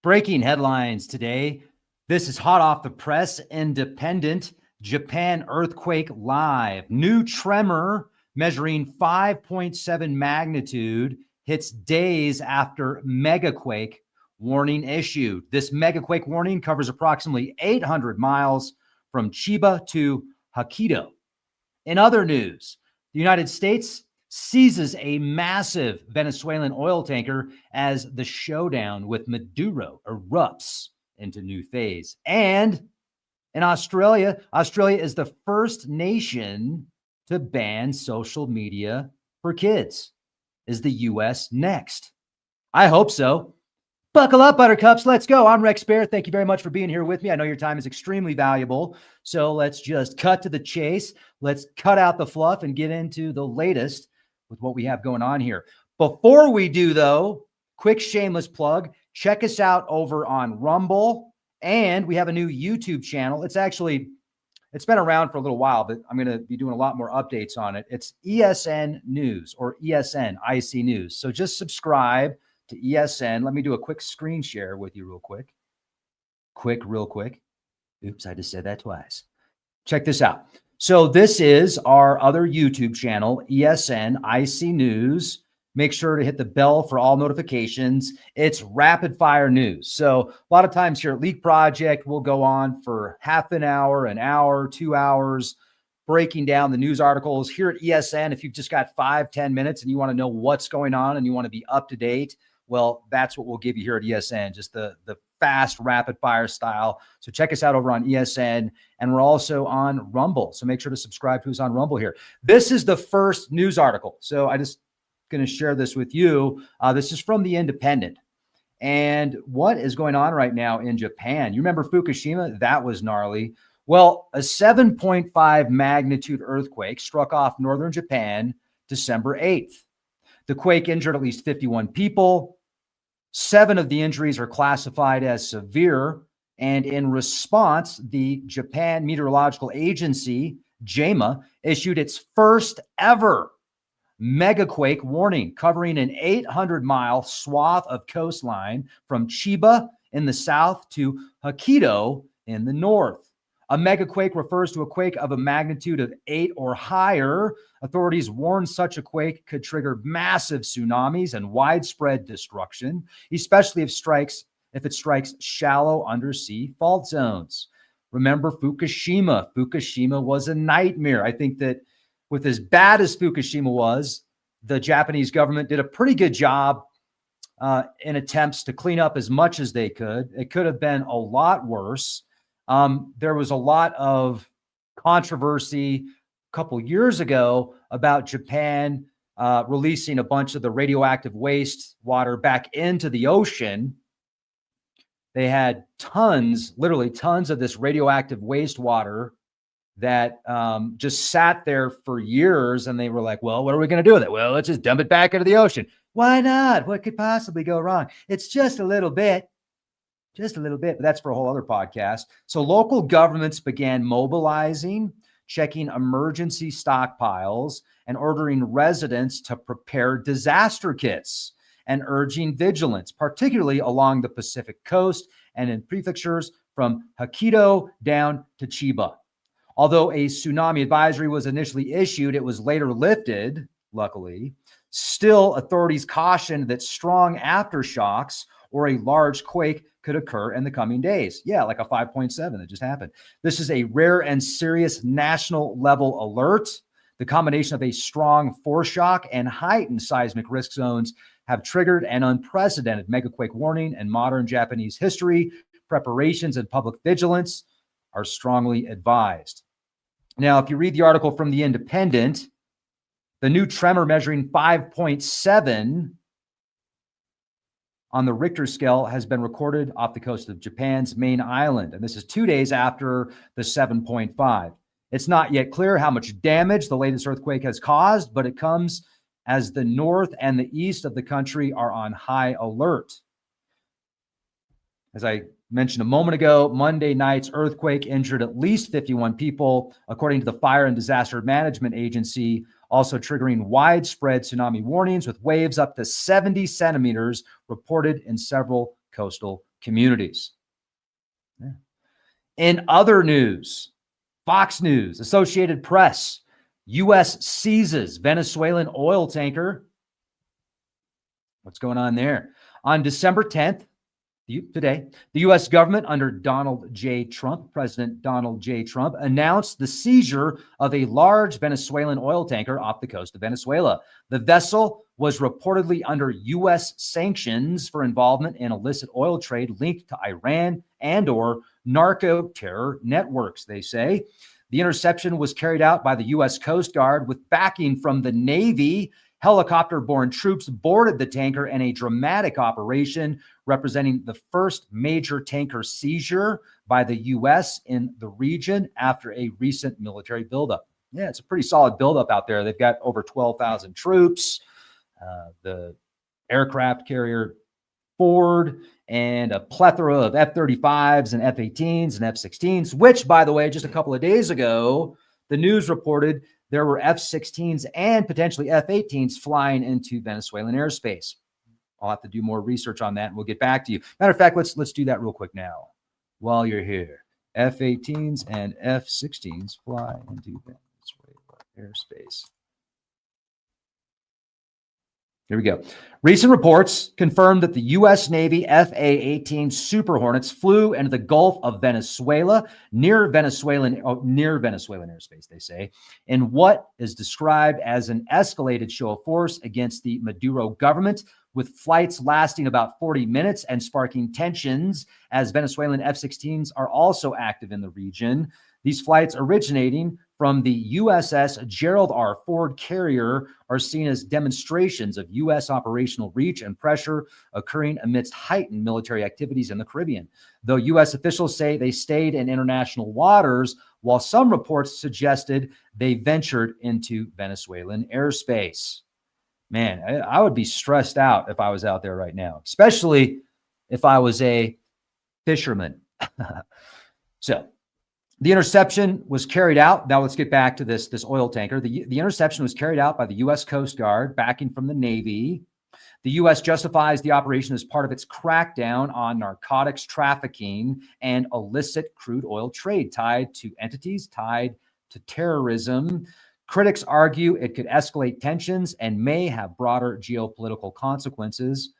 Breaking headlines today. This is hot off the press. Independent. Japan earthquake live. New tremor measuring 5.7 magnitude hits days after Megaquake warning issued. This Megaquake warning covers approximately 800 miles from Chiba to Hokkaido. In other news, the United States seizes a massive Venezuelan oil tanker as the showdown with Maduro erupts into new phase. And in Australia is the first nation to ban social media for kids. Is the U.S. next? I hope so. Buckle up, Buttercups. Let's go. I'm Rex Bear. Thank you very much for being here with me. I know your time is extremely valuable. So let's just cut to the chase. Let's cut out the fluff and get into the latest with what we have going on here. Before we do, though, quick shameless plug. Check us out over on Rumble. And we have a new YouTube channel. It's been around for a little while, but I'm going to be doing a lot more updates on it. It's ESN News or ESN IC News. So just subscribe to ESN. Let me do a quick screen share with you real quick. Real quick. Oops, I just said that twice. Check this out. So this is our other YouTube channel, ESN IC News. Make sure to hit the bell for all notifications. It's rapid fire news. So a lot of times here at Leak Project, we'll go on for half an hour, 2 hours, breaking down the news articles. Here at ESN, if you've just got 5-10 minutes and you want to know what's going on and you want to be up to date, well, that's what we'll give you here at ESN, just the fast, rapid fire style. So check us out over on ESN, and we're also on Rumble. So make sure to subscribe to who's on Rumble here. This is the first news article. So I just going to share this with you. This is from the Independent. And what is going on right now in Japan? You remember Fukushima? That was gnarly. Well, a 7.5 magnitude earthquake struck off northern Japan December 8th. The quake injured at least 51 people. 7 of the injuries are classified as severe. And in response, the Japan Meteorological Agency, JAMA, issued its first ever Megaquake warning, covering an 800-mile swath of coastline from Chiba in the south to Hokkaido in the north. A megaquake refers to a quake of a magnitude of 8 or higher. Authorities warn such a quake could trigger massive tsunamis and widespread destruction, especially if it strikes shallow undersea fault zones. Remember Fukushima. Fukushima was a nightmare. I think that with as bad as Fukushima was, the Japanese government did a pretty good job in attempts to clean up as much as they could. It could have been a lot worse. There was a lot of controversy a couple years ago about Japan releasing a bunch of the radioactive waste water back into the ocean. They had literally tons of this radioactive wastewater that just sat there for years, and they were like, well, what are we going to do with it? Well, let's just dump it back into the ocean. Why not? What could possibly go wrong? It's just a little bit, but that's for a whole other podcast. So local governments began mobilizing, checking emergency stockpiles, and ordering residents to prepare disaster kits and urging vigilance, particularly along the Pacific coast and in prefectures from Hokkaido down to Chiba. Although a tsunami advisory was initially issued, it was later lifted, luckily. Still, authorities cautioned that strong aftershocks or a large quake could occur in the coming days. Yeah, like a 5.7 that just happened. This is a rare and serious national level alert. The combination of a strong foreshock and heightened seismic risk zones have triggered an unprecedented megaquake warning in modern Japanese history. Preparations and public vigilance are strongly advised. Now, if you read the article from the Independent, the new tremor measuring 5.7 on the Richter scale has been recorded off the coast of Japan's main island, and this is 2 days after the 7.5. It's not yet clear how much damage the latest earthquake has caused, but it comes as the north and the east of the country are on high alert. As I mentioned a moment ago, Monday night's earthquake injured at least 51 people, according to the Fire and Disaster Management Agency, also triggering widespread tsunami warnings with waves up to 70 centimeters reported in several coastal communities. Yeah. In other news, Fox News, Associated Press, U.S. seizes Venezuelan oil tanker. What's going on there? On December 10th, today, the U.S. government under President Donald J. Trump, announced the seizure of a large Venezuelan oil tanker off the coast of Venezuela. The vessel was reportedly under U.S. sanctions for involvement in illicit oil trade linked to Iran and/or narco-terror networks, they say. The interception was carried out by the U.S. Coast Guard with backing from the Navy. Helicopter-borne troops boarded the tanker in a dramatic operation representing the first major tanker seizure by the U.S. in the region after a recent military buildup. Yeah, it's a pretty solid buildup out there. They've got over 12,000 troops, the aircraft carrier Ford, and a plethora of F-35s and F-18s and F-16s, which, by the way, just a couple of days ago, the news reported there were F-16s and potentially F-18s flying into Venezuelan airspace. I'll have to do more research on that, and we'll get back to you. Matter of fact, let's do that real quick now while you're here. F-18s and F-16s fly into Venezuela airspace. Here we go. Recent reports confirmed that the U.S. Navy FA-18 Super Hornets flew into the Gulf of Venezuela near Venezuelan airspace, they say, in what is described as an escalated show of force against the Maduro government, with flights lasting about 40 minutes and sparking tensions as Venezuelan F-16s are also active in the region. These flights originating from the USS Gerald R. Ford carrier are seen as demonstrations of U.S. operational reach and pressure occurring amidst heightened military activities in the Caribbean. Though U.S. officials say they stayed in international waters, while some reports suggested they ventured into Venezuelan airspace. Man, I would be stressed out if I was out there right now, especially if I was a fisherman. So, the interception was carried out. Now let's get back to this oil tanker. The interception was carried out by the U.S. Coast Guard, backing from the Navy. The U.S. justifies the operation as part of its crackdown on narcotics trafficking and illicit crude oil trade tied to entities tied to terrorism. Critics argue it could escalate tensions and may have broader geopolitical consequences.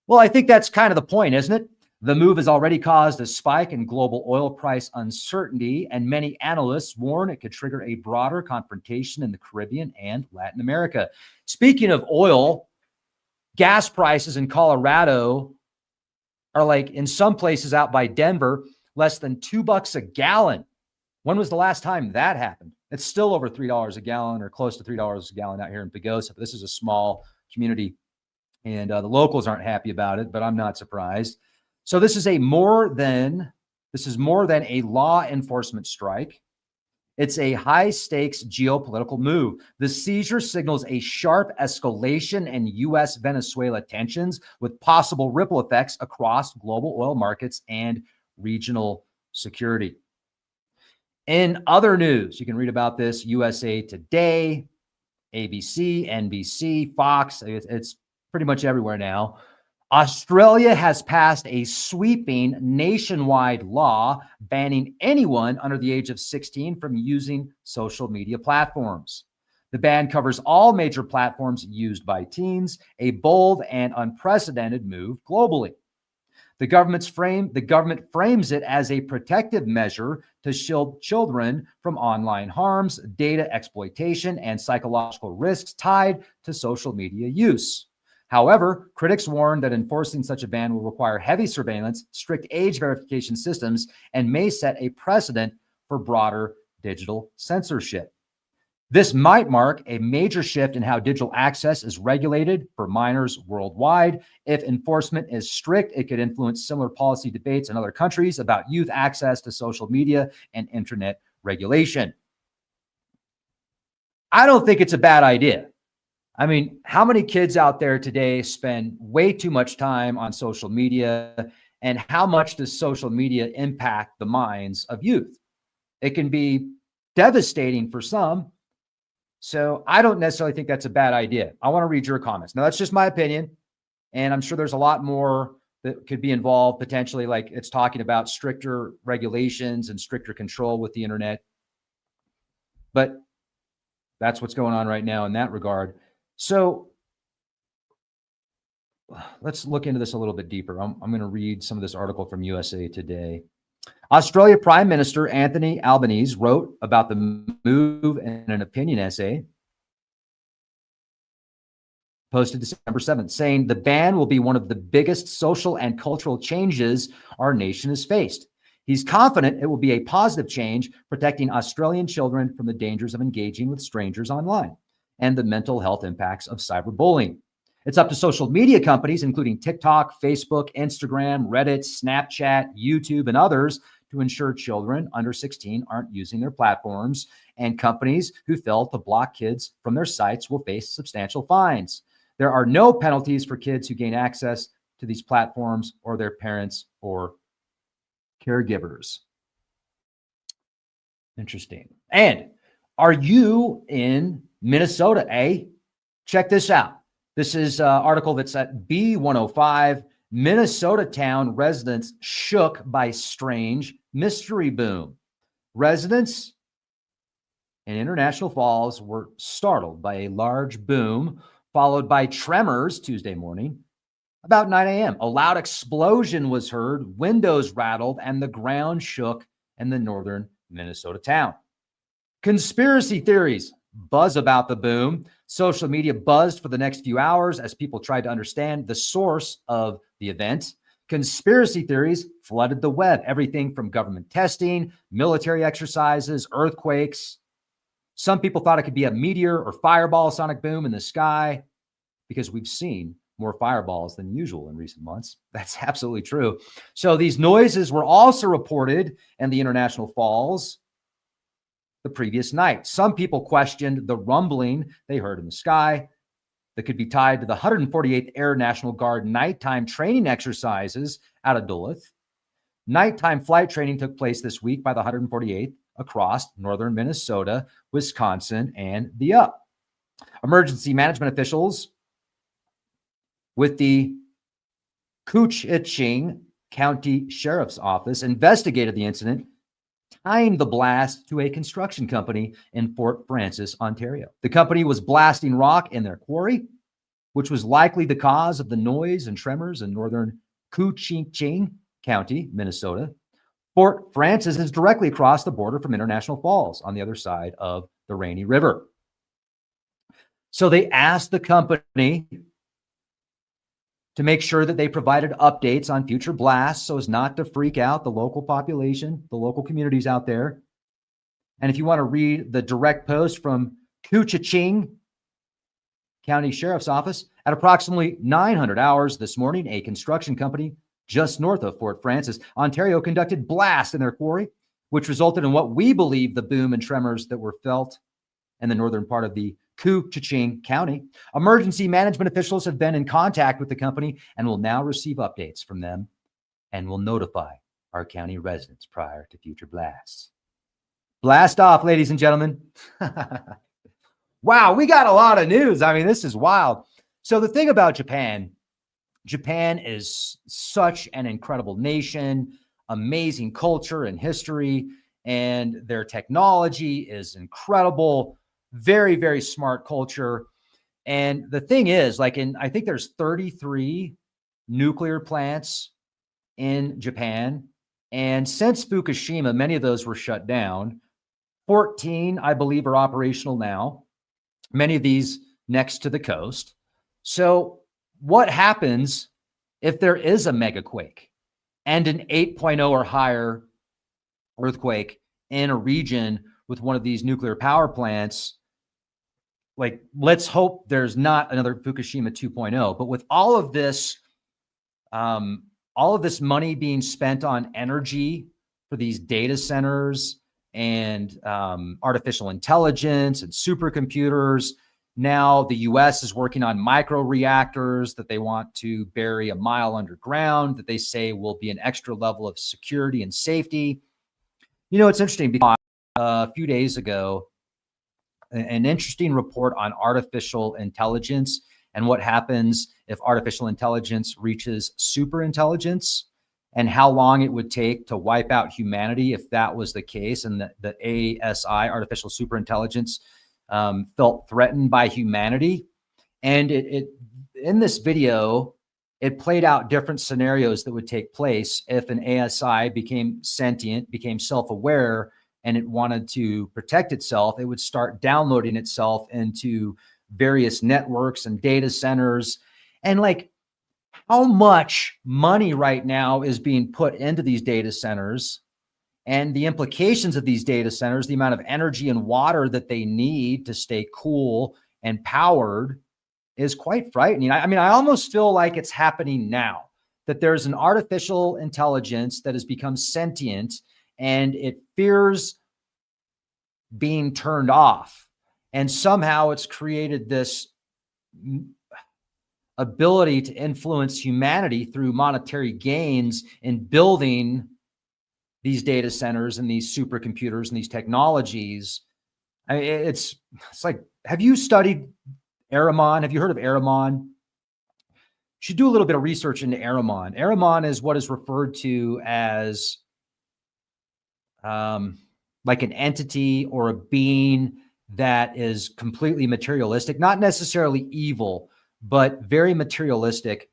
Well, I think that's kind of the point, isn't it? The move has already caused a spike in global oil price uncertainty, and many analysts warn it could trigger a broader confrontation in the Caribbean and Latin America. Speaking of oil, gas prices in Colorado are like, in some places out by Denver, less than $2 a gallon. When was the last time that happened? It's still over $3 a gallon, or close to $3 a gallon out here in Pagosa. This is a small community, and the locals aren't happy about it, but I'm not surprised. So this is more than a law enforcement strike. It's a high-stakes geopolitical move. The seizure signals a sharp escalation in U.S.-Venezuela tensions, with possible ripple effects across global oil markets and regional security. In other news, you can read about this: USA Today, ABC, NBC, Fox. It's pretty much everywhere now. Australia has passed a sweeping nationwide law banning anyone under the age of 16 from using social media platforms. The ban covers all major platforms used by teens, a bold and unprecedented move globally. The government frames it as a protective measure to shield children from online harms, data exploitation, and psychological risks tied to social media use. However, critics warn that enforcing such a ban will require heavy surveillance, strict age verification systems, and may set a precedent for broader digital censorship. This might mark a major shift in how digital access is regulated for minors worldwide. If enforcement is strict, it could influence similar policy debates in other countries about youth access to social media and internet regulation. I don't think it's a bad idea. I mean, how many kids out there today spend way too much time on social media, and how much does social media impact the minds of youth? It can be devastating for some. So I don't necessarily think that's a bad idea. I want to read your comments. Now, that's just my opinion, and I'm sure there's a lot more that could be involved potentially. Like it's talking about stricter regulations and stricter control with the internet. But that's what's going on right now in that regard. So let's look into this a little bit deeper. I'm going to read some of this article from USA Today. Australia Prime Minister Anthony Albanese wrote about the move in an opinion essay posted December 7th, saying the ban will be one of the biggest social and cultural changes our nation has faced. He's confident it will be a positive change, protecting Australian children from the dangers of engaging with strangers online and the mental health impacts of cyberbullying. It's up to social media companies, including TikTok, Facebook, Instagram, Reddit, Snapchat, YouTube, and others, to ensure children under 16 aren't using their platforms, and companies who fail to block kids from their sites will face substantial fines. There are no penalties for kids who gain access to these platforms or their parents or caregivers. Interesting. And are you in Minnesota, eh? Check this out. This is an article that's at B105. Minnesota town residents shook by strange mystery boom. Residents in International Falls were startled by a large boom, followed by tremors Tuesday morning. About 9 a.m., a loud explosion was heard, windows rattled, and the ground shook in the northern Minnesota town. Conspiracy theories buzz about the boom. Social media buzzed for the next few hours as people tried to understand the source of the event. Conspiracy theories flooded the web, everything from government testing, military exercises, earthquakes. Some people thought it could be a meteor or fireball sonic boom in the sky, because we've seen more fireballs than usual in recent months. That's absolutely true. So these noises were also reported in the International Falls the previous night. Some people questioned the rumbling they heard in the sky that could be tied to the 148th Air National Guard nighttime training exercises out of Duluth. Nighttime flight training took place this week by the 148th across northern Minnesota, Wisconsin, and the Up. Emergency management officials with the Koochiching County Sheriff's Office investigated the incident, tying the blast to a construction company in Fort Frances, Ontario. The company was blasting rock in their quarry, which was likely the cause of the noise and tremors in northern Koochiching County, Minnesota. Fort Frances is directly across the border from International Falls on the other side of the Rainy River. So they asked the company to make sure that they provided updates on future blasts so as not to freak out the local population, the local communities out there. And if you want to read the direct post from Koochiching County Sheriff's Office, at approximately 900 hours this morning, a construction company just north of Fort Frances, Ontario, conducted blasts in their quarry, which resulted in what we believe the boom and tremors that were felt in the northern part of the Koochiching County. Emergency management officials have been in contact with the company and will now receive updates from them and will notify our county residents prior to future blasts. Blast off, ladies and gentlemen. Wow, we got a lot of news. I mean, this is wild. So the thing about Japan is such an incredible nation, amazing culture and history, and their technology is incredible. Very, very smart culture. And the thing is, I think there's 33 nuclear plants in Japan. And since Fukushima, many of those were shut down. 14, I believe, are operational now. Many of these next to the coast. So what happens if there is a megaquake and an 8.0 or higher earthquake in a region with one of these nuclear power plants? Let's hope there's not another Fukushima 2.0. But with all of this money being spent on energy for these data centers and artificial intelligence and supercomputers, now the U.S. is working on micro reactors that they want to bury a mile underground that they say will be an extra level of security and safety. You know, it's interesting because a few days ago, an interesting report on artificial intelligence and what happens if artificial intelligence reaches super intelligence, and how long it would take to wipe out humanity if that was the case, and the ASI, artificial superintelligence, felt threatened by humanity. And it in this video, it played out different scenarios that would take place if an ASI became sentient, became self-aware, and it wanted to protect itself. It would start downloading itself into various networks and data centers. And like, how much money right now is being put into these data centers, and the implications of these data centers, the amount of energy and water that they need to stay cool and powered, is quite frightening. I mean, I almost feel like it's happening now, that there's an artificial intelligence that has become sentient and it fears being turned off. And somehow it's created this ability to influence humanity through monetary gains in building these data centers and these supercomputers and these technologies. I mean, it's like, have you studied Ahriman? Have you heard of Ahriman? You should do a little bit of research into Ahriman. Ahriman is what is referred to as like an entity or a being that is completely materialistic, not necessarily evil, but very materialistic.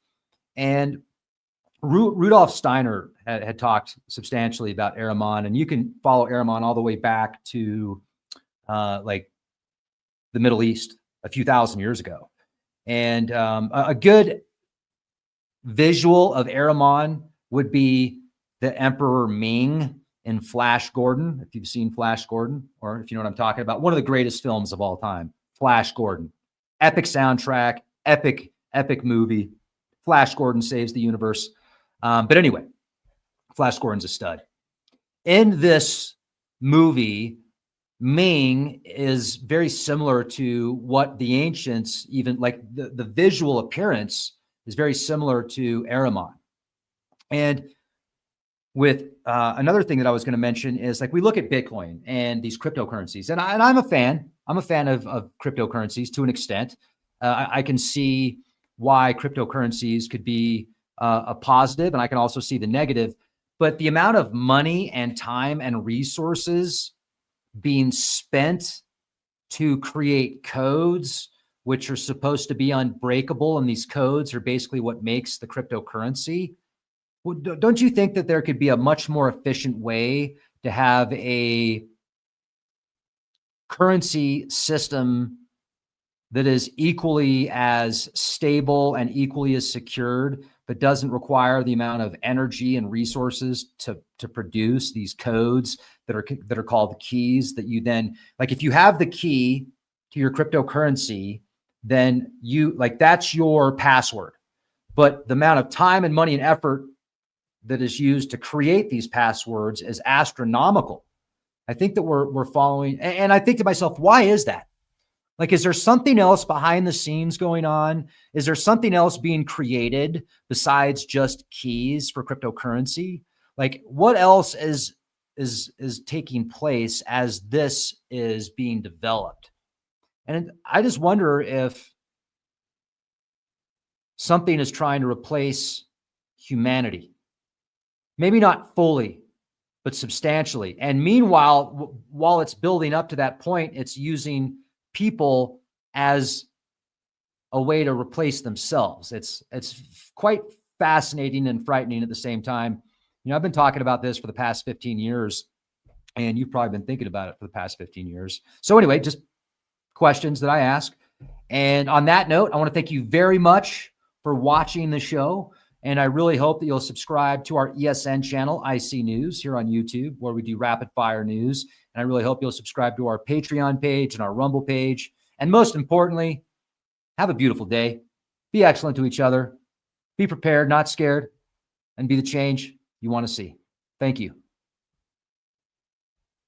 And Rudolf Steiner had talked substantially about Ahriman, and you can follow Ahriman all the way back to like the Middle East a few thousand years ago. And a good visual of Ahriman would be the Emperor Ming in Flash Gordon, if you've seen Flash Gordon, or if you know what I'm talking about. One of the greatest films of all time, Flash Gordon. Epic soundtrack, epic movie. Flash Gordon saves the universe. But anyway, Flash Gordon's a stud. In this movie, Ming is very similar to what the ancients, even like the visual appearance is very similar to Ahriman. And with another thing that I was going to mention is, like, we look at Bitcoin and these cryptocurrencies, and I'm a fan. I'm a fan of cryptocurrencies to an extent. I can see why cryptocurrencies could be a positive, and I can also see the negative. But the amount of money and time and resources being spent to create codes which are supposed to be unbreakable, and these codes are basically what makes the cryptocurrency. Well, don't you think that there could be a much more efficient way to have a currency system that is equally as stable and equally as secured, but doesn't require the amount of energy and resources to produce these codes that are called keys, that you then, like, if you have the key to your cryptocurrency, then that's your password. But the amount of time and money and effort that is used to create these passwords is astronomical. I think that we're following, and I think to myself, why is that? Like, is there something else behind the scenes going on? Is there something else being created besides just keys for cryptocurrency? Like, what else is taking place as this is being developed? And I just wonder if something is trying to replace humanity. Maybe not fully, but substantially. And meanwhile, while it's building up to that point, it's using people as a way to replace themselves. It's quite fascinating and frightening at the same time. You know, I've been talking about this for the past 15 years, and you've probably been thinking about it for the past 15 years. So anyway, just questions that I ask. And on that note, I want to thank you very much for watching the show. And I really hope that you'll subscribe to our ESN channel, IC News, here on YouTube, where we do rapid fire news. And I really hope you'll subscribe to our Patreon page and our Rumble page. And most importantly, have a beautiful day. Be excellent to each other. Be prepared, not scared, and be the change you want to see. Thank you.